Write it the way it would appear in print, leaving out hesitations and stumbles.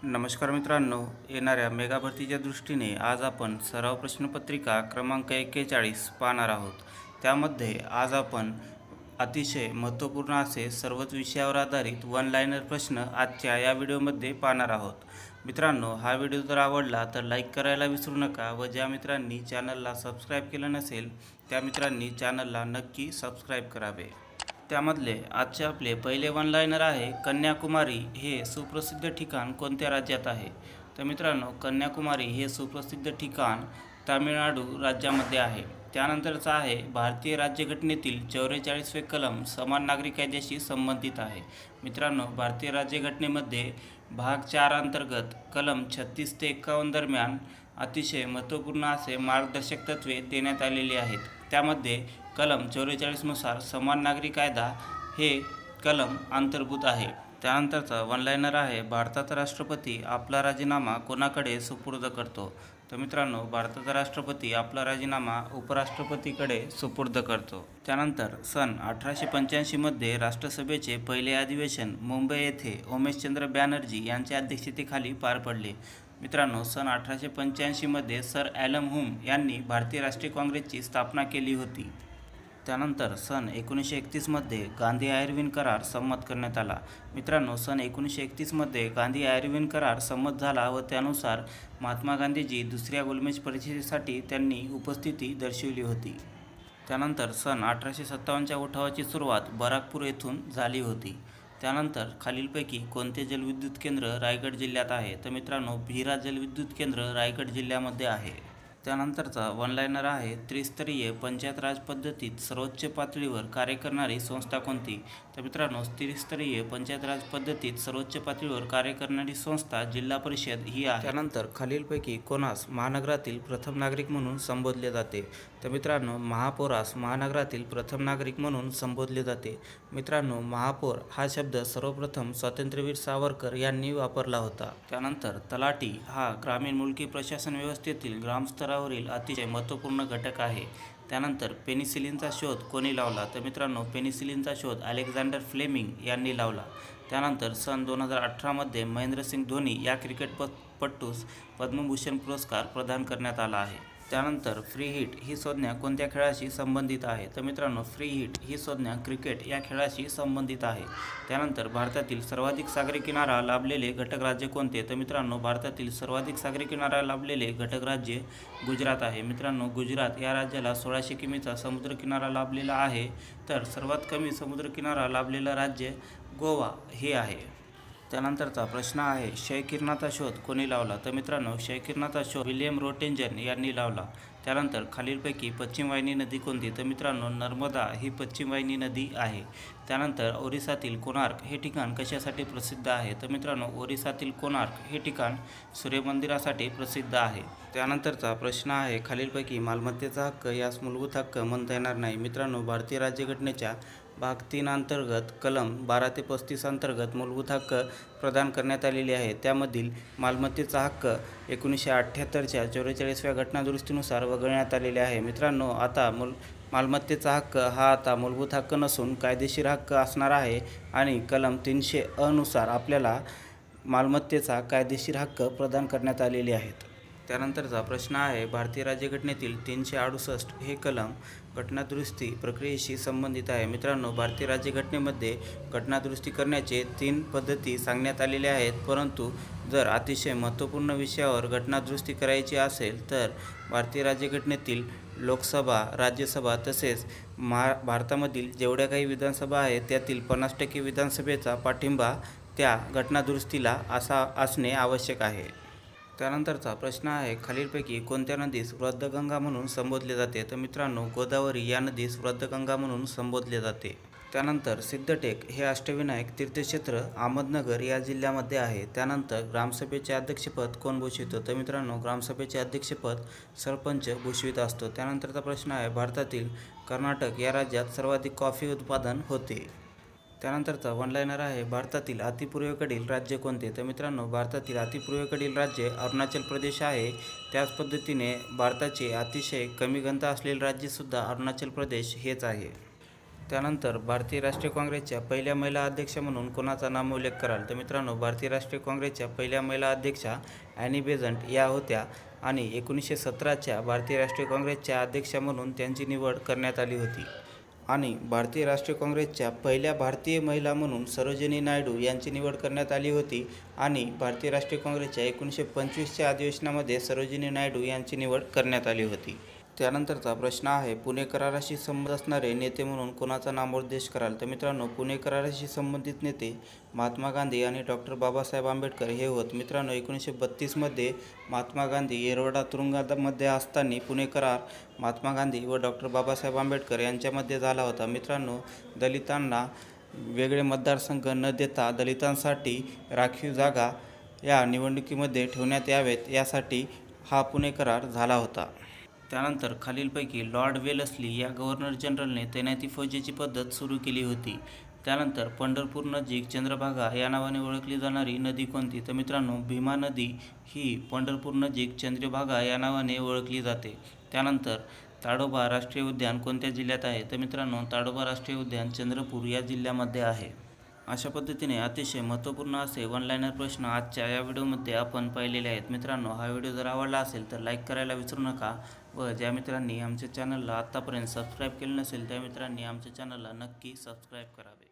नमस्कार मित्रांनो, येणाऱ्या मेगा भरतीच्या दृष्टीने आज आपण सराव प्रश्नपत्रिका क्रमांक 41 पाहणार आहोत. त्यामध्ये आज आपण अतिशय महत्त्वपूर्ण असे सर्वच विषयावर आधारित वन लाइनर प्रश्न आजच्या या व्हिडिओमध्ये पाहणार आहोत. मित्रांनो, हा व्हिडिओ जर आवडला तर लाईक करायला विसरू नका व ज्या मित्रांनी चॅनलला सबस्क्राईब केलं नसेल त्या मित्रांनी चॅनलला नक्की सबस्क्राईब करावे. त्यामधले आजचे आपले पहिले वन लाइनर आहे, कन्याकुमारी हे सुप्रसिद्ध ठिकाण कोणत्या राज्यात आहे? तर मित्रांनो, कन्याकुमारी हे सुप्रसिद्ध ठिकाण तामिळनाडू राज्यामध्ये आहे. त्यानंतरचा आहे, भारतीय राज्यघटनेतील 44वे कलम समान नागरी कायद्याशी संबंधित आहे. मित्रांनो, भारतीय राज्यघटनेमध्ये भाग 4 अंतर्गत कलम 36 ते 51 दरम्यान अतिशय महत्त्वपूर्ण असे मार्गदर्शक तत्त्वे देण्यात आलेली आहेत. त्यामध्ये कलम 44 नुसार समान नागरी कायदा हे कलम अंतर्भूत आहे. त्यानंतरचा वन लाइनर आहे, भारताचा राष्ट्रपती आपला राजीनामा कोणाकडे सुपूर्द करतो? तर मित्रांनो, भारताचा राष्ट्रपती आपला राजीनामा उपराष्ट्रपतीकडे सुपूर्द करतो. त्यानंतर सन 1885 मध्ये राष्ट्रसभेचे पहिले अधिवेशन मुंबई येथे उमेशचंद्र बॅनर्जी यांच्या अध्यक्षतेखाली पार पडले. मित्रांनो, सन 1885 मध्ये सर ॲलन हुम यांनी भारतीय राष्ट्रीय काँग्रेसची स्थापना केली होती. त्यानंतर सन 1931 मध्ये गांधी आयर्विन करार संमत करण्यात आला. मित्रांनो, सन 1931 मध्ये गांधी आयर्विन करार संमत झाला व त्यानुसार महात्मा गांधीजी दुसऱ्या गोलमेज परिषदेसाठी त्यांनी उपस्थिती दर्शविली होती. त्यानंतर सन 1857च्या उठावाची सुरुवात बराकपूर येथून झाली होती. त्यानंतर खालीलपैकी कोणते जलविद्युत केंद्र रायगड जिल्ह्यात आहे? तर मित्रांनो, भीरा जलविद्युत केंद्र रायगड जिल्ह्यामध्ये आहे. त्यानंतरचा वन लाइनर आहे, त्रिस्तरीय पंचायत राज पद्धतीत सर्वोच्च पातळीवर कार्य करणारी संस्था कोणती? तर मित्रांनो, त्रिस्तरीय पंचायत राज पद्धतीत सर्वोच्च पातळीवर कार्य करणारी संस्था जिल्हा परिषद ही आहे. त्यानंतर खालीलपैकी कोणास महानगरातील प्रथम नागरिक म्हणून संबोधले जाते? तर मित्रांनो, महापौरास महानगरातील प्रथम नागरिक म्हणून संबोधले जाते. मित्रांनो, महापौर हा शब्द सर्वप्रथम स्वातंत्र्यवीर सावरकर यांनी वापरला होता. त्यानंतर तलाठी हा ग्रामीण मुलकी प्रशासन व्यवस्थेतील ग्रामस्तरावरील अतिशय महत्त्वपूर्ण घटक आहे. त्यानंतर पेनिसिलिनचा शोध कोणी लावला? तर मित्रांनो, पेनिसिलिनचा शोध अलेक्झांडर फ्लेमिंग यांनी लावला. त्यानंतर सन 2018 मध्ये महेंद्रसिंग धोनी या क्रिकेटपटूस पद्मभूषण पुरस्कार प्रदान करण्यात आला आहे. त्यानंतर फ्री हिट ही संज्ञा कोणत्या खेळाशी संबंधित आहे? तर मित्रांनो, फ्री हिट ही संज्ञा क्रिकेट या खेळाशी संबंधित आहे. त्यानंतर भारतातील सर्वाधिक सागरी किनारा लाभलेले घटक राज्य कोणते? तर मित्रांनो, भारतातील सर्वाधिक सागरी किनारा लाभलेले घटक राज्य गुजरात आहे. मित्रांनो, गुजरात या राज्याला 1600 किमीचा समुद्रकिनारा लाभलेला आहे. तर सर्वात कमी समुद्रकिनारा लाभलेलं राज्य गोवा हे आहे. त्यानंतरचा प्रश्न आहे, क्षयकिरणाचा शोध कोणी लावला? तर मित्रांनो, क्षयकिरणाचा शोध विल्यम रोटेंजन यांनी लावला. त्यानंतर खालीलपैकी पश्चिम वाहिनी नदी कोणती? तर मित्रांनो, नर्मदा ही पश्चिम वाहिनी नदी आहे. त्यानंतर ओरिसातील कोणार्क हे ठिकाण कशासाठी प्रसिद्ध आहे? तर मित्रांनो, ओरिसातील कोणार्क हे ठिकाण सूर्यमंदिरासाठी प्रसिद्ध आहे. त्यानंतरचा प्रश्न आहे, खालीलपैकी मालमत्तेचा हक्क यास मूलभूत हक्क म्हणता येणार नाही. मित्रांनो, भारतीय राज्यघटनेच्या भाग 3 अंतर्गत कलम 12 ते 35 अंतर्गत मूलभूत हक्क प्रदान करण्यात आलेले आहे. त्यामधील मालमत्तेचा हक्क 1978च्या 44व्या घटनादुरुस्तीनुसार वगळण्यात आलेले आहे. मित्रांनो, आता मालमत्तेचा हक्क हा आता मूलभूत हक्क नसून कायदेशीर हक्क असणार आहे आणि कलम 300 अ नुसार आपल्याला मालमत्तेचा कायदेशीर हक्क प्रदान करण्यात आलेले आहेत. त्यानंतरचा प्रश्न आहे, भारतीय राज्यघटनेतील 368 हे कलम घटनादुरुस्ती प्रक्रियेशी संबंधित आहे. मित्रांनो, भारतीय राज्यघटनेमध्ये घटनादुरुस्ती करण्याचे 3 पद्धती सांगण्यात आलेल्या आहेत. परंतु जर अतिशय महत्त्वपूर्ण विषयावर घटनादुरुस्ती करायची असेल तर भारतीय राज्यघटनेतील लोकसभा, राज्यसभा तसेच भारतामधील जेवढ्या काही विधानसभा आहेत त्यातील 50% विधानसभेचा पाठिंबा त्या घटनादुरुस्तीला असा असणे आवश्यक आहे. त्यानंतरचा प्रश्न आहे, खालीलपैकी कोणत्या नदीस वृद्धगंगा म्हणून संबोधले जाते? तर मित्रांनो, गोदावरी या नदीस वृद्धगंगा म्हणून संबोधले जाते. त्यानंतर सिद्धटेक हे अष्टविनायक तीर्थक्षेत्र अहमदनगर या जिल्ह्यामध्ये आहे. त्यानंतर ग्रामसभेचे अध्यक्षपद कोण भूषवितो? तर मित्रांनो, ग्रामसभेचे अध्यक्षपद सरपंच भूषवित असतो. त्यानंतरचा प्रश्न आहे, भारतातील कर्नाटक या राज्यात सर्वाधिक कॉफी उत्पादन होते. त्यानंतरचा वन लाइनर आहे, भारतातील अतिपूर्वेकडील राज्य कोणते? तर मित्रांनो, भारतातील अतिपूर्वेकडील राज्य अरुणाचल प्रदेश आहे. त्याच पद्धतीने भारताचे अतिशय कमी घनता असलेले राज्यसुद्धा अरुणाचल प्रदेश हेच आहे. त्यानंतर भारतीय राष्ट्रीय काँग्रेसच्या पहिल्या महिला अध्यक्ष म्हणून कोणाचा नामोल्लेख कराल? तर मित्रांनो, भारतीय राष्ट्रीय काँग्रेसच्या पहिल्या महिला अध्यक्षा ॲनी बेझंट या होत्या आणि 1917च्या भारतीय राष्ट्रीय काँग्रेसच्या अध्यक्षा म्हणून त्यांची निवड करण्यात आली होती. आणि भारतीय राष्ट्रीय काँग्रेसच्या पहिल्या भारतीय महिला म्हणून सरोजिनी नायडू यांची निवड करण्यात आली होती आणि भारतीय राष्ट्रीय काँग्रेसच्या 1925च्या अधिवेशनामध्ये सरोजिनी नायडू यांची निवड करण्यात आली होती. त्यानंतरचा प्रश्न आहे, पुणे कराराशी संबंध असणारे नेते म्हणून कोणाचा नामोल्लेख कराल? तर मित्रांनो, पुणे कराराशी संबंधित नेते महात्मा गांधी आणि डॉक्टर बाबासाहेब आंबेडकर हे होत. मित्रांनो, 1932मध्ये महात्मा गांधी येरवडा तुरुंगामध्ये असताना पुणे करार महात्मा गांधी व डॉक्टर बाबासाहेब आंबेडकर यांच्यामध्ये झाला होता. मित्रांनो, दलितांना वेगळे मतदारसंघ न देता दलितांसाठी राखीव जागा या निवडणुकीमध्ये ठेवण्यात यावेत यासाठी हा पुणे करार झाला होता. त्यानंतर खालीलपैकी लॉर्ड वेलस्ली या गव्हर्नर जनरलने तैनाती फौजेची पद्धत सुरू केली होती. त्यानंतर पंढरपूर नजीक चंद्रभागा या नावाने ओळखली जाणारी नदी कोणती? तर मित्रांनो, भीमा नदी ही पंढरपूर नजीक चंद्रभागा या नावाने ओळखली जाते. त्यानंतर ताडोबा राष्ट्रीय उद्यान कोणत्या जिल्ह्यात आहे? तर मित्रांनो, ताडोबा राष्ट्रीय उद्यान चंद्रपूर या जिल्ह्यामध्ये आहे. अशा पद्धतीने अतिशय महत्त्वपूर्ण असे वन लाईनर प्रश्न आजच्या या व्हिडिओमध्ये आपण पाहिलेले आहेत. मित्रांनो, हा व्हिडिओ जर आवडला असेल तर लाईक करायला विसरू नका व ज्या मित्रांनी आमच्या चॅनलला आत्तापर्यंत सबस्क्राईब केले नसेल त्या मित्रांनी आमच्या चॅनलला नक्की सबस्क्राईब करावे.